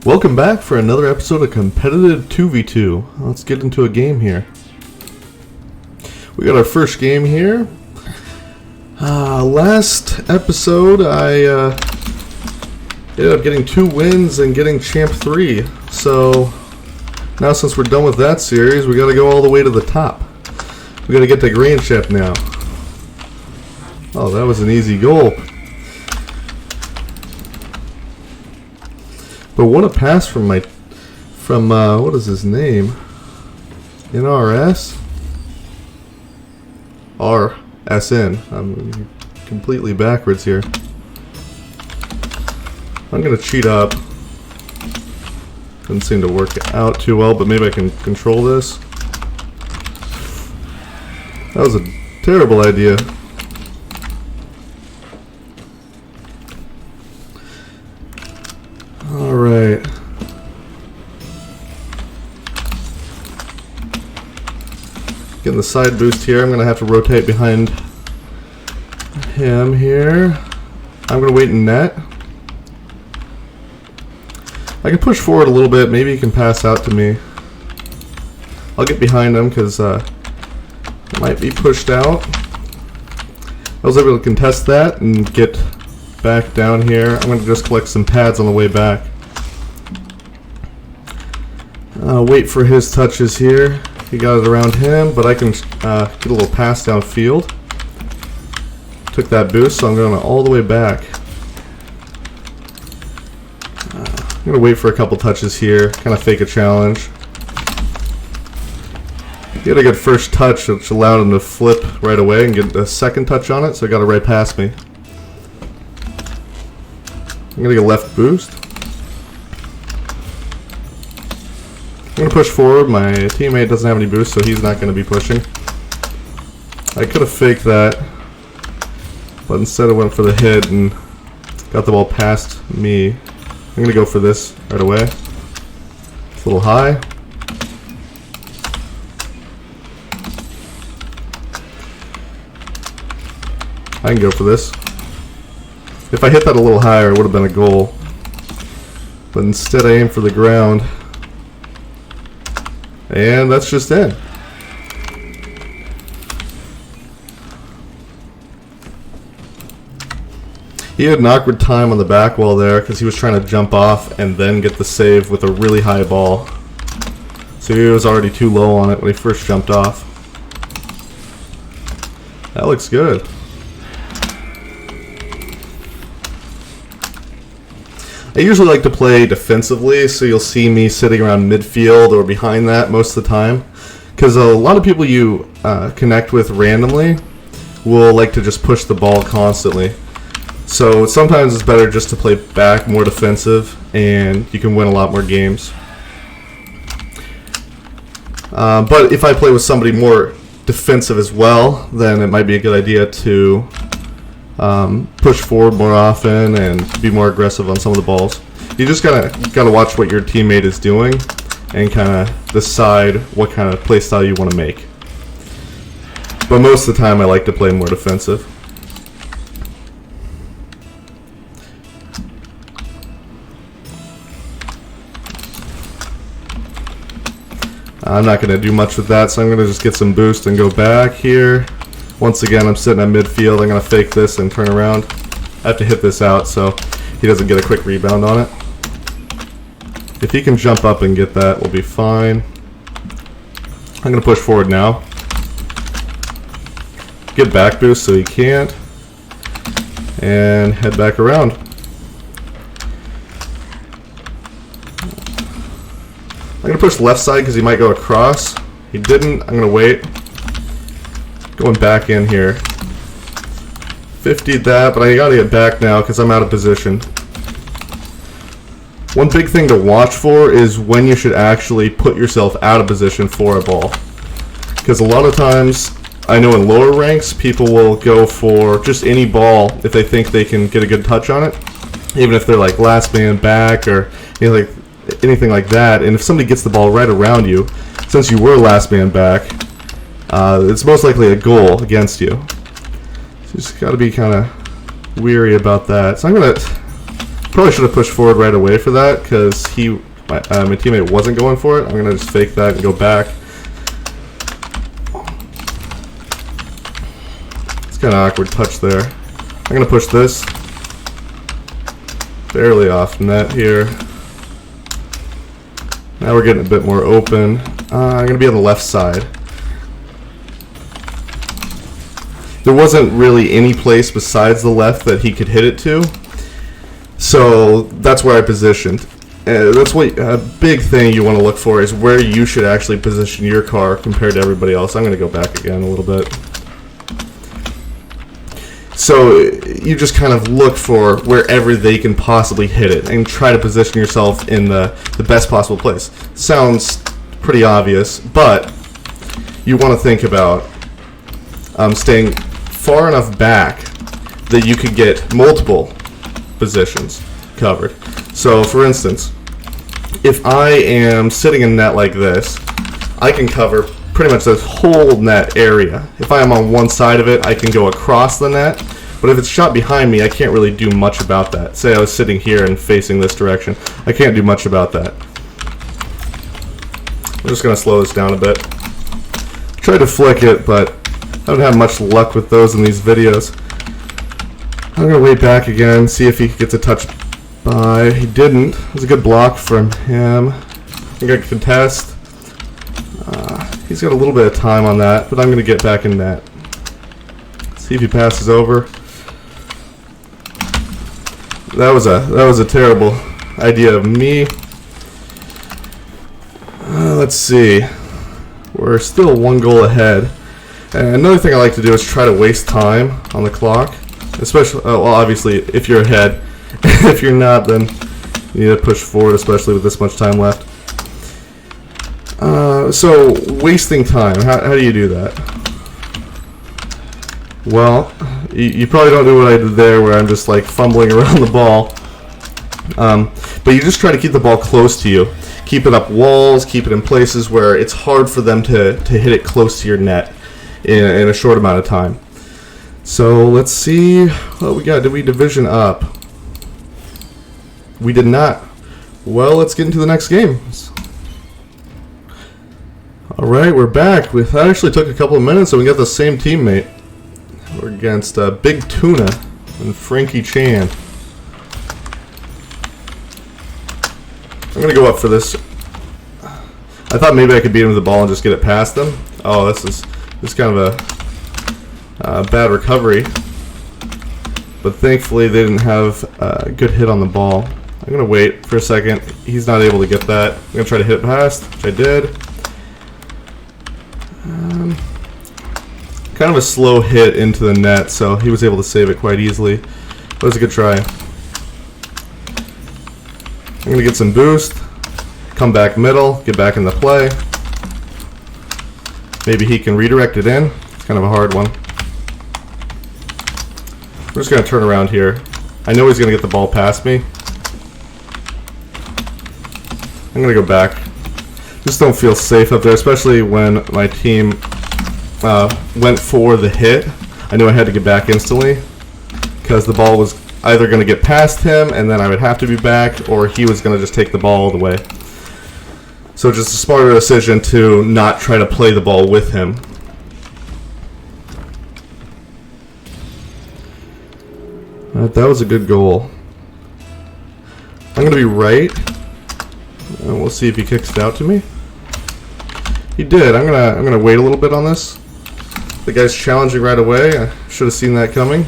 Welcome back for another episode of Competitive 2v2. Let's get into a game here. We got our first game here. Last episode I ended up getting 2 wins and getting Champ 3. So now since we're done with that series, we got to go all the way to the top. We got to get to Grand Champ now. Oh, that was an easy goal. But what a pass from what is his name? NRS? RSN. I'm completely backwards here. I'm gonna cheat up. Doesn't seem to work out too well, but maybe I can control this. That was a terrible idea. Alright. Getting the side boost here. I'm going to have to rotate behind him here. I'm going to wait in net. I can push forward a little bit. Maybe he can pass out to me. I'll get behind him because might be pushed out. I was able to contest that and get back down here. I'm going to just collect some pads on the way back. Wait for his touches here. He got it around him, but I can get a little pass downfield. Took that boost, so I'm going all the way back. I'm going to wait for a couple touches here, kind of fake a challenge. He had a good first touch, which allowed him to flip right away and get a second touch on it, so he got it right past me. I'm going to get a left boost. I'm going to push forward. My teammate doesn't have any boost, so he's not going to be pushing. I could have faked that, but instead I went for the hit and got the ball past me. I'm going to go for this right away. It's a little high. I can go for this. If I hit that a little higher, it would have been a goal. But instead I aim for the ground. And that's just in. He had an awkward time on the back wall there because he was trying to jump off and then get the save with a really high ball. So he was already too low on it when he first jumped off. That looks good. I usually like to play defensively, so you'll see me sitting around midfield or behind that most of the time. Because a lot of people you connect with randomly will like to just push the ball constantly. So sometimes it's better just to play back, more defensive, and you can win a lot more games. But if I play with somebody more defensive as well, then it might be a good idea to push forward more often and be more aggressive on some of the balls. You just gotta watch what your teammate is doing and kind of decide what kind of play style you want to make. But most of the time I like to play more defensive. I'm not going to do much with that, so I'm going to just get some boost and go back here. Once again, I'm sitting at midfield. I'm going to fake this and turn around. I have to hit this out so he doesn't get a quick rebound on it. If he can jump up and get that, we'll be fine. I'm going to push forward now. Get back boost so he can't. And head back around. I'm going to push left side because he might go across. He didn't. I'm going to wait. Going back in here. 50'd that, but I gotta get back now because I'm out of position. One big thing to watch for is when you should actually put yourself out of position for a ball. Because a lot of times, I know in lower ranks, people will go for just any ball if they think they can get a good touch on it. Even if they're like last man back or anything like that. And if somebody gets the ball right around you, since you were last man back, it's most likely a goal against you. So you just got to be kind of weary about that. So I'm going to Probably should have pushed forward right away for that because my teammate wasn't going for it. I'm gonna just fake that and go back. It's kind of awkward touch there. I'm gonna push this. Barely off net here. Now we're getting a bit more open. I'm gonna be on the left side. There wasn't really any place besides the left that he could hit it to. So that's where I positioned. That's what a big thing you want to look for is where you should actually position your car compared to everybody else. I'm going to go back again a little bit. So you just kind of look for wherever they can possibly hit it and try to position yourself in the best possible place. Sounds pretty obvious, but you want to think about staying far enough back that you could get multiple positions covered. So for instance, if I am sitting in net like this, I can cover pretty much this whole net area. If I am on one side of it, I can go across the net, but if it's shot behind me, I can't really do much about that. Say I was sitting here and facing this direction, I can't do much about that. I'm just going to slow this down a bit. Tried to flick it, but I don't have much luck with those in these videos. I'm going to wait back again, see if he gets a touch by. He didn't. It was a good block from him. I'm going to contest. He's got a little bit of time on that, but I'm going to get back in net. See if he passes over. That was a terrible idea of me. Let's see. We're still 1 goal ahead. And another thing I like to do is try to waste time on the clock. Especially, well, obviously, if you're ahead. If you're not, then you need to push forward, especially with this much time left. So, wasting time. How do you do that? Well, you probably don't do what I did there, where I'm just like fumbling around the ball. But you just try to keep the ball close to you. Keep it up walls, keep it in places where it's hard for them to hit it close to your net in a short amount of time. So let's see what we got. Did we division up? We did not. Well, let's get into the next game. Alright, we're back. That actually took a couple of minutes, so we got the same teammate. We're against Big Tuna and Frankie Chan. I'm going to go up for this. I thought maybe I could beat him with the ball and just get it past them. Oh, this is kind of a bad recovery. But thankfully they didn't have a good hit on the ball. I'm going to wait for a second. He's not able to get that. I'm going to try to hit it past, which I did. Kind of a slow hit into the net, so he was able to save it quite easily. But it was a good try. I'm going to get some boost, come back middle, get back in the play. Maybe he can redirect it in. It's kind of a hard one. We're just going to turn around here. I know he's going to get the ball past me. I'm going to go back. Just don't feel safe up there, especially when my team went for the hit. I knew I had to get back instantly because the ball was either going to get past him and then I would have to be back, or he was going to just take the ball all the way. So just a smarter decision to not try to play the ball with him. That was a good goal. I'm going to be right. And we'll see if he kicks it out to me. He did. I'm gonna wait a little bit on this. The guy's challenging right away. I should have seen that coming.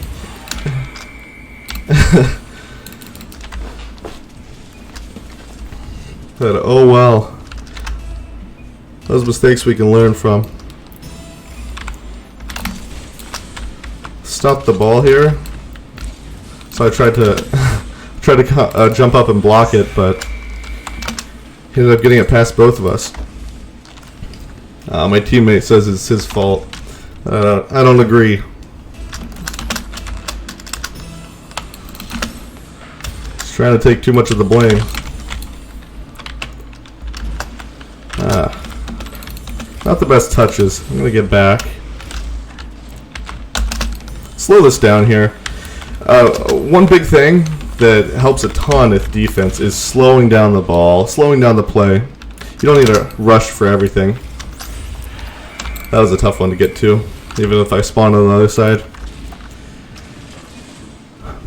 But oh well. Those mistakes we can learn from. Stop the ball here. So I tried to jump up and block it, but he ended up getting it past both of us. My teammate says it's his fault. I don't agree. He's trying to take too much of the blame. Not the best touches. I'm going to get back. Slow this down here. One big thing that helps a ton with defense is slowing down the ball, slowing down the play. You don't need to rush for everything. That was a tough one to get to, even if I spawned on the other side.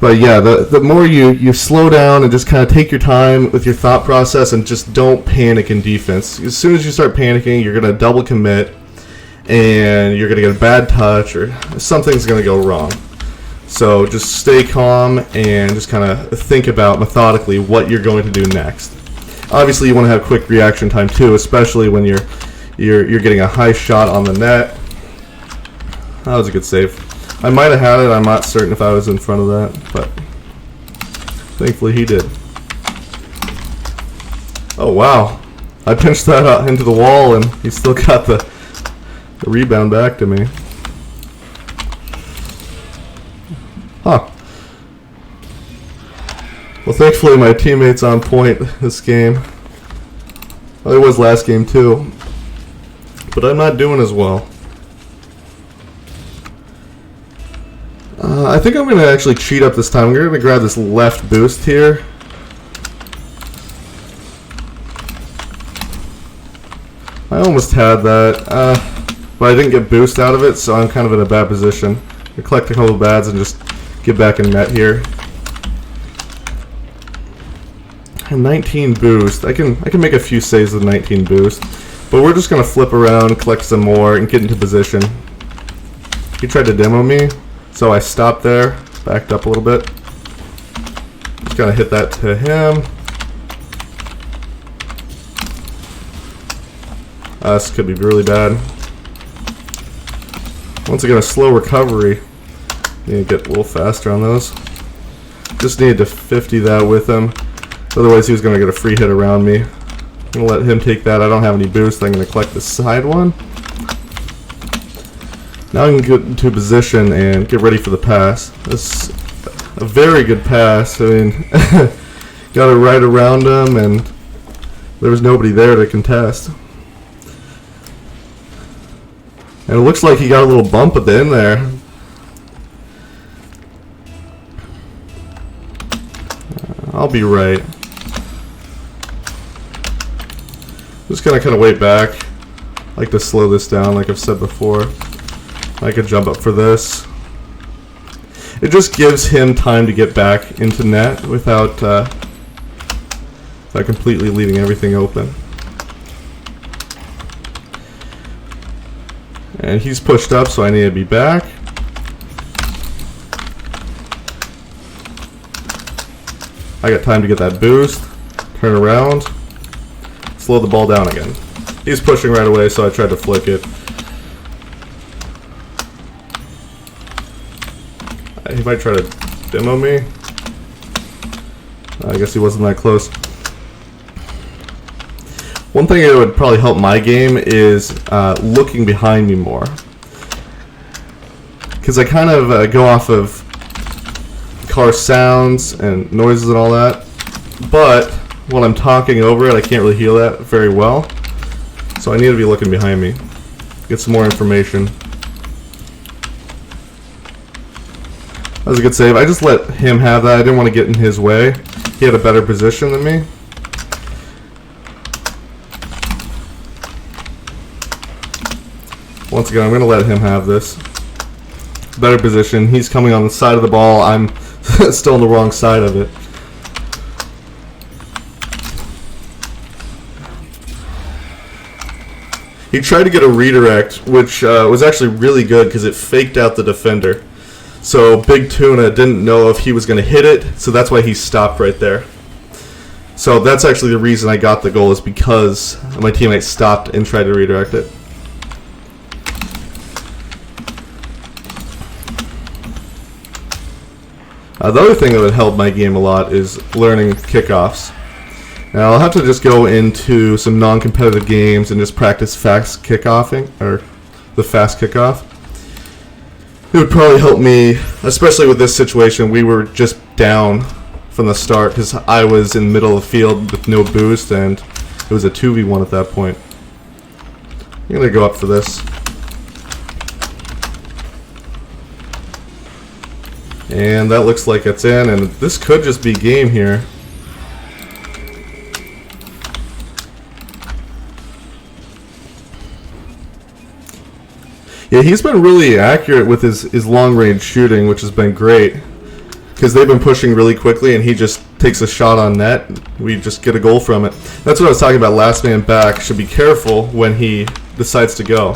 But yeah, the more you slow down and just kind of take your time with your thought process and just don't panic in defense. As soon as you start panicking, you're going to double commit and you're going to get a bad touch or something's going to go wrong. So just stay calm and just kind of think about methodically what you're going to do next. Obviously, you want to have quick reaction time too, especially when you're getting a high shot on the net. That was a good save. I might have had it. I'm not certain if I was in front of that, but thankfully he did. Oh wow! I pinched that out into the wall, and he still got the rebound back to me. Huh. Well, thankfully my teammate's on point this game. Well, it was last game too, but I'm not doing as well. I think I'm going to actually cheat up this time. I'm going to grab this left boost here. I almost had that, but I didn't get boost out of it, so I'm kind of in a bad position. I collect a couple of bads and just get back in net here. And 19 boost. I can make a few saves with 19 boost, but we're just going to flip around, collect some more, and get into position. He tried to demo me. So I stopped there, backed up a little bit. Just gonna hit that to him. This could be really bad. Once again, a slow recovery. Need to get a little faster on those. Just needed to 50 that with him. Otherwise, he was gonna get a free hit around me. I'm gonna let him take that. I don't have any boost. I'm gonna collect the side one. Now I can get into position and get ready for the pass. This is a very good pass. I mean, got it right around him, and there was nobody there to contest. And it looks like he got a little bump at the end there. I'll be right. Just gonna kind of wait back. I like to slow this down, like I've said before. I could jump up for this. It just gives him time to get back into net without completely leaving everything open. And he's pushed up, so I need to be back. I got time to get that boost, turn around, slow the ball down again. He's pushing right away, so I tried to flick it. He might try to demo me. I guess he wasn't that close. One thing that would probably help my game is looking behind me more. Because I kind of go off of car sounds and noises and all that. But when I'm talking over it, I can't really hear that very well. So I need to be looking behind me. Get some more information. That was a good save. I just let him have that. I didn't want to get in his way. He had a better position than me. Once again, I'm going to let him have this. Better position. He's coming on the side of the ball. I'm still on the wrong side of it. He tried to get a redirect, which was actually really good because it faked out the defender. So Big Tuna didn't know if he was going to hit it, so that's why he stopped right there. So that's actually the reason I got the goal, is because my teammate stopped and tried to redirect it. The other thing that would help my game a lot is learning kickoffs. Now I'll have to just go into some non-competitive games and just practice fast kickoffing, or the fast kickoff. It would probably help me, especially with this situation. We were just down from the start because I was in the middle of the field with no boost, and it was a 2v1 at that point. I'm going to go up for this. And that looks like it's in, and this could just be game here. Yeah, he's been really accurate with his long-range shooting, which has been great. Because they've been pushing really quickly, and he just takes a shot on net. We just get a goal from it. That's what I was talking about. Last man back should be careful when he decides to go.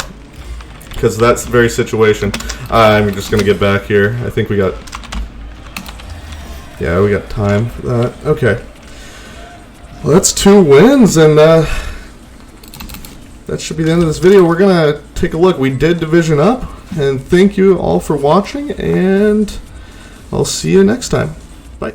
Because that's the very situation. I'm just going to get back here. I think we got... Yeah, we got time for that. Okay. Well, that's 2 wins, and that should be the end of this video. We're going to take a look. We did division up, and thank you all for watching, and I'll see you next time. Bye.